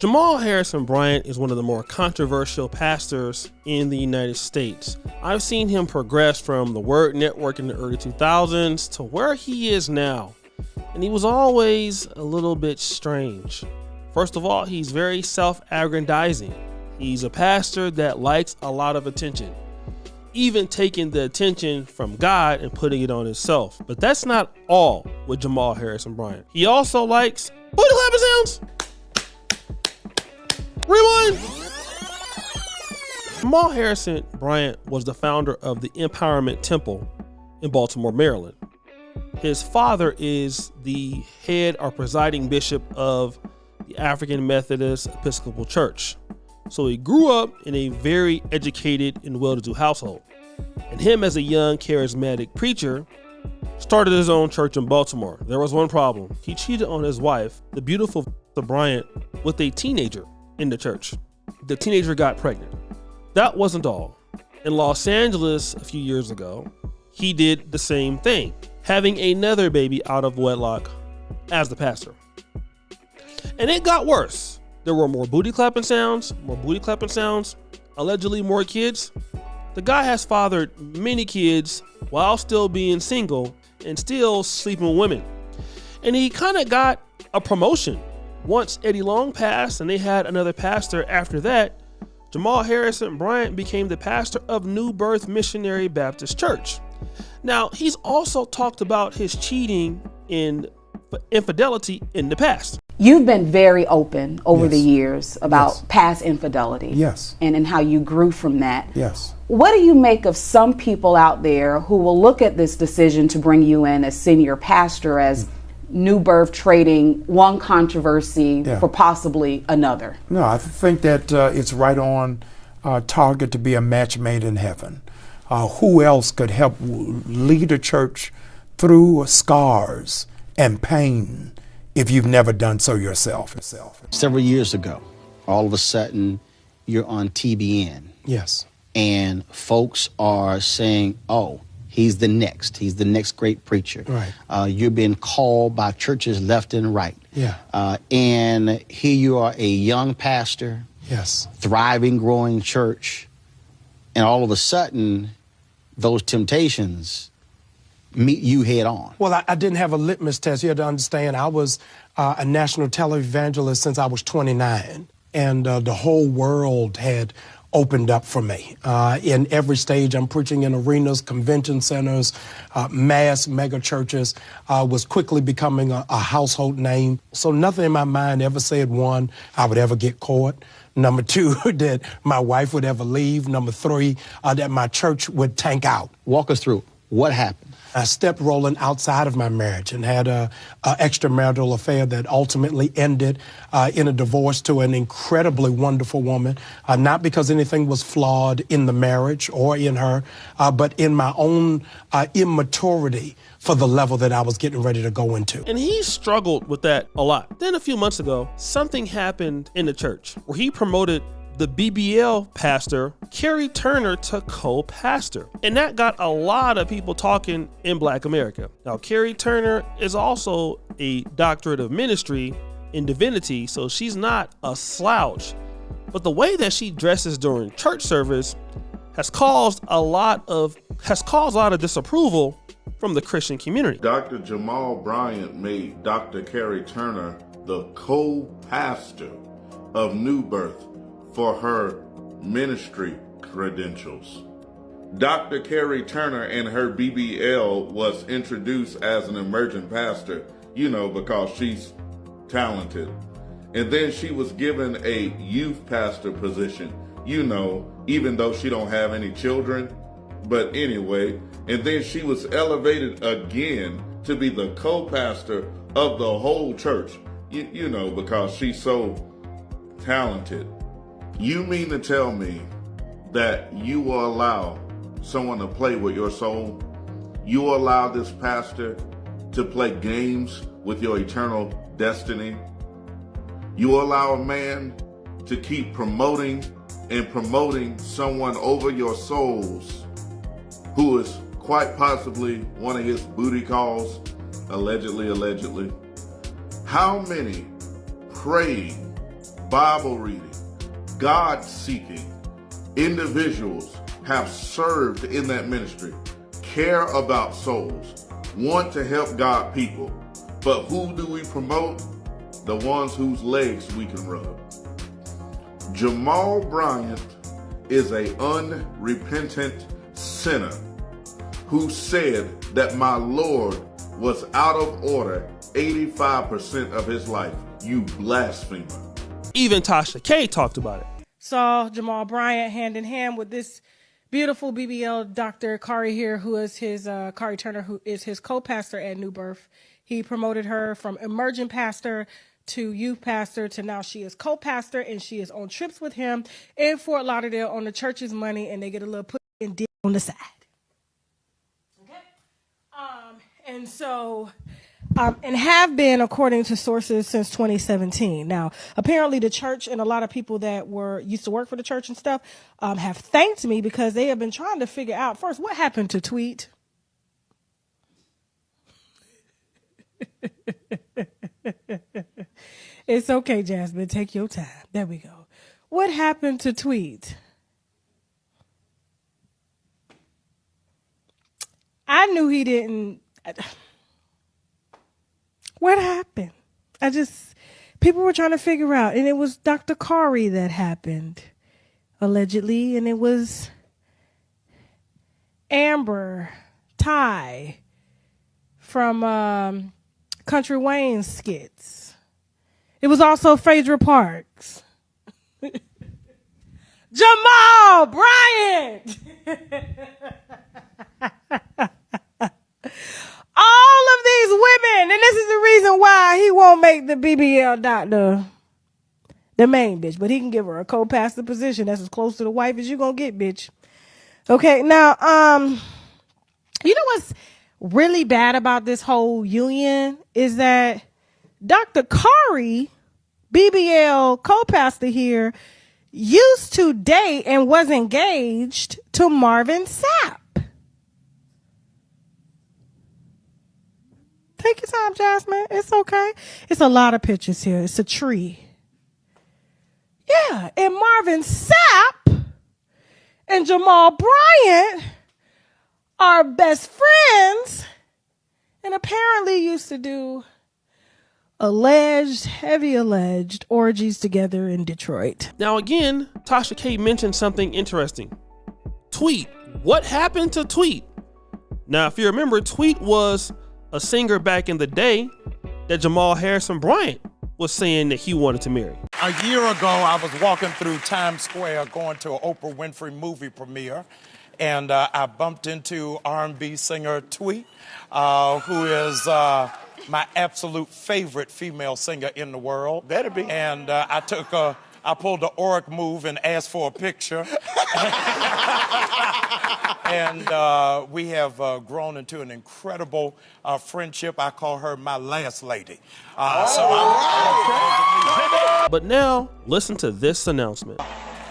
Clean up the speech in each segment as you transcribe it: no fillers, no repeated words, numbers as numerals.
Jamal Harrison Bryant is one of the more controversial pastors in the United States. I've seen him progress from the Word Network in the early 2000s to where he is now, and he was always a little bit strange. First of all, he's very self-aggrandizing. He's a pastor that likes a lot of attention, even taking the attention from God and putting it on himself. But that's not all with Jamal Harrison Bryant. He also likes booty clapping sounds. Rewind. Jamal Harrison Bryant was the founder of the Empowerment Temple in Baltimore, Maryland. His father is the head or presiding bishop of the African Methodist Episcopal Church. So he grew up in a very educated and well-to-do household. And him, as a young charismatic preacher, started his own church in Baltimore. There was one problem. He cheated on his wife, the beautiful Bryant, with a teenager in the church. The teenager got pregnant. That wasn't all. In Los Angeles a few years ago, he did the same thing, having another baby out of wedlock as the pastor. And it got worse. There were more booty clapping sounds, allegedly more kids. The guy has fathered many kids while still being single and still sleeping with women. And he kind of got a promotion. Once Eddie Long passed and they had another pastor after that, Jamal Harrison Bryant became the pastor of New Birth Missionary Baptist Church. Now, he's also talked about his cheating and infidelity in the past. You've been very open over Yes. the years about Yes. past infidelity. Yes. And how you grew from that. Yes. What do you make of some people out there who will look at this decision to bring you in as senior pastor as new birth trading one controversy Yeah. for possibly another? No, I think that it's right on target to be a match made in heaven. Who else could help lead a church through scars and pain if you've never done so yourself? Several years ago, all of a sudden, you're on TBN. Yes. And folks are saying, oh, he's the next great preacher. Right. You're being called by churches left and right. Yeah. And here you are, a young pastor, Yes. thriving, growing church, and all of a sudden, those temptations meet you head on. Well, I didn't have a litmus test. You have to understand, I was a national televangelist since I was 29, and the whole world had opened up for me. In every stage, I'm preaching in arenas, convention centers, mass mega churches, was quickly becoming a household name. So nothing in my mind ever said, one, I would ever get caught. Number two, that my wife would ever leave. Number three, that my church would tank out. Walk us through. What happened? I stepped rolling outside of my marriage and had a extramarital affair that ultimately ended in a divorce to an incredibly wonderful woman, not because anything was flawed in the marriage or in her, but in my own immaturity for the level that I was getting ready to go into. And he struggled with that a lot. Then a few months ago, something happened in the church where he promoted the BBL pastor, Karri Turner, to co-pastor. And that got a lot of people talking in Black America. Now, Karri Turner is also a doctorate of ministry in divinity, so she's not a slouch. But the way that she dresses during church service has caused a lot of disapproval from the Christian community. Dr. Jamal Bryant made Dr. Karri Turner the co-pastor of New Birth for her ministry credentials. Dr. Karri Turner and her BBL was introduced as an emerging pastor, because she's talented. And then she was given a youth pastor position, even though she don't have any children. But anyway, and then she was elevated again to be the co-pastor of the whole church, because she's so talented. You mean to tell me that you will allow someone to play with your soul? You will allow this pastor to play games with your eternal destiny? You will allow a man to keep promoting someone over your souls who is quite possibly one of his booty calls, allegedly? How many praying, Bible reading, God-seeking individuals have served in that ministry, care about souls, want to help God people. But who do we promote? The ones whose legs we can rub. Jamal Bryant is an unrepentant sinner who said that my Lord was out of order 85% of his life. You blasphemer. Even Tasha K talked about it. Saw Jamal Bryant hand in hand with this beautiful BBL Dr. Karri here, who is his Karri Turner, who is his co-pastor at New Birth. He promoted her from emerging pastor to youth pastor to now she is co-pastor, and she is on trips with him in Fort Lauderdale on the church's money, and they get a little put and dip on the side. Okay. And so, and have been, according to sources, since 2017. Now, apparently the church and a lot of people that used to work for the church and stuff have thanked me because they have been trying to figure out, first, what happened to Tweet? It's okay, Jasmine. Take your time. There we go. What happened to Tweet? I knew he didn't. What happened? People were trying to figure out, and it was Dr. Karri that happened, allegedly, and it was Amber Ty from Country Wayne's skits. It was also Phaedra Parks. Jamal Bryant. All of these women, and this is the reason why he won't make the BBL doctor the main bitch, but he can give her a co-pastor position that's as close to the wife as you gonna get, bitch. Okay, now, you know what's really bad about this whole union is that Dr. Karri, BBL co-pastor here, used to date and was engaged to Marvin Sapp. Take your time, Jasmine. It's okay. It's a lot of pictures here. It's a tree. Yeah, and Marvin Sapp and Jamal Bryant are best friends and apparently used to do heavy alleged orgies together in Detroit. Now again, Tasha K mentioned something interesting. Tweet. What happened to Tweet? Now, if you remember, Tweet was a singer back in the day that Jamal Harrison Bryant was saying that he wanted to marry. A year ago, I was walking through Times Square going to an Oprah Winfrey movie premiere, and I bumped into R&B singer Tweet, who is my absolute favorite female singer in the world. Better be. And I pulled the Oric move and asked for a picture. And we have grown into an incredible friendship. I call her my last lady. But now, listen to this announcement.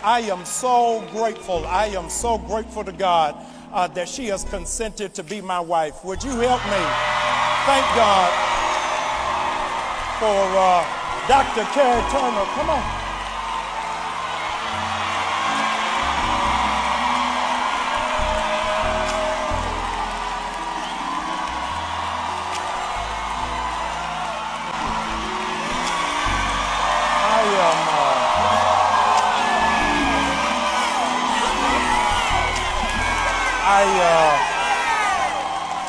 I am so grateful. I am so grateful to God that she has consented to be my wife. Would you help me? Thank God for Dr. Karri Turner. Come on.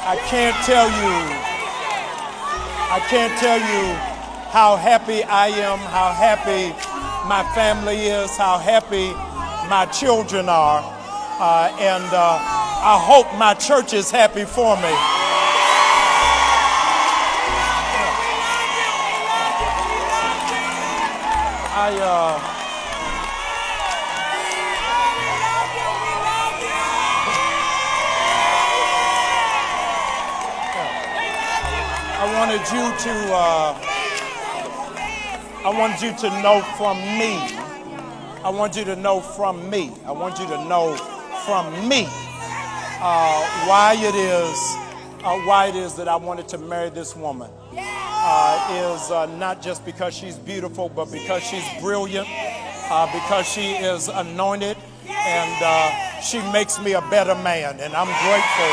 I can't tell you how happy I am, how happy my family is, how happy my children are, and I hope my church is happy for me. I wanted you to know from me. I want you to know from me. I want you to know from me why it is that I wanted to marry this woman. is not just because she's beautiful, but because she's brilliant, because she is anointed, and she makes me a better man, and I'm grateful.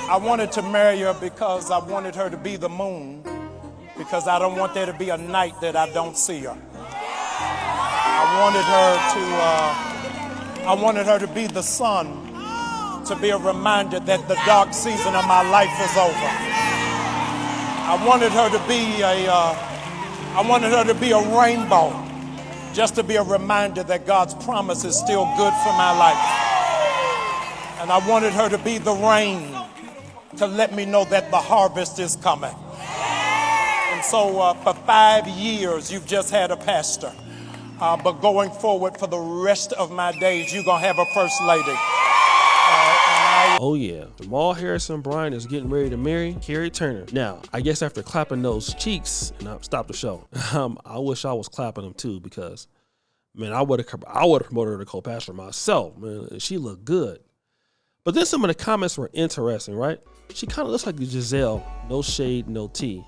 I wanted to marry her because I wanted her to be the moon, because I don't want there to be a night that I don't see her. I wanted her to be the sun, to be a reminder that the dark season of my life is over. I wanted her to be a rainbow, just to be a reminder that God's promise is still good for my life. And I wanted her to be the rain, to let me know that the harvest is coming. And so for 5 years, you've just had a pastor. But going forward for the rest of my days, you're going to have a first lady. Oh yeah, Jamal Harrison Bryant is getting ready to marry Karri Turner. Now, I guess after clapping those cheeks, and I stopped the show, I wish I was clapping them too, because, man, I would have promoted her to co-pastor myself. Man, she looked good. But then some of the comments were interesting, right? She kind of looks like Gizelle, no shade, no tea.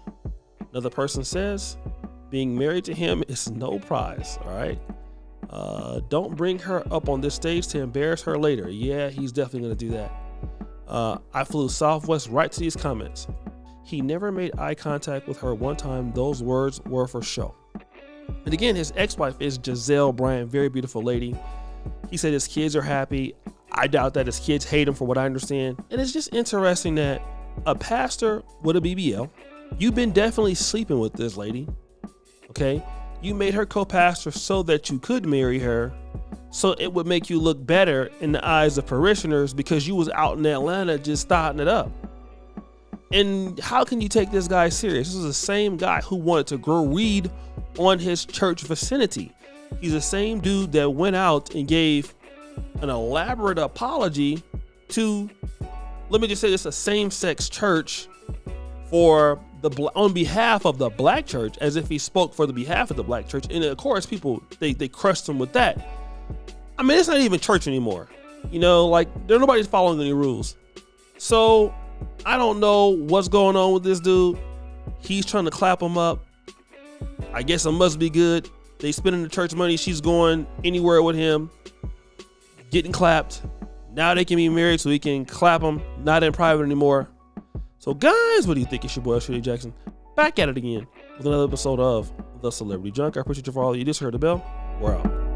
Another person says, being married to him is no prize, all right? Don't bring her up on this stage to embarrass her later. Yeah, he's definitely going to do that. I flew Southwest right to these comments. He never made eye contact with her one time. Those words were for show. And again, his ex-wife is Gizelle Bryant, very beautiful lady. He said his kids are happy. I doubt that his kids hate him, for what I understand. And it's just interesting that a pastor with a BBL, you've been definitely sleeping with this lady, okay? You made her co-pastor so that you could marry her, so it would make you look better in the eyes of parishioners because you was out in Atlanta just starting it up. And how can you take this guy serious? This is the same guy who wanted to grow weed on his church vicinity. He's the same dude that went out and gave an elaborate apology to, let me just say this, a same-sex church on behalf of the black church, as if he spoke for the behalf of the black church. And of course, people, they crushed him with that. I mean, it's not even church anymore. You know, like, nobody's following any rules. So I don't know what's going on with this dude. He's trying to clap him up. I guess it must be good. They spending the church money. She's going anywhere with him, getting clapped. Now they can be married so he can clap them, not in private anymore. So guys, what do you think? It's your boy, Shirley Jackson, back at it again with another episode of The Celebrity Junk. I appreciate you for all of you. Just heard the bell. We're out.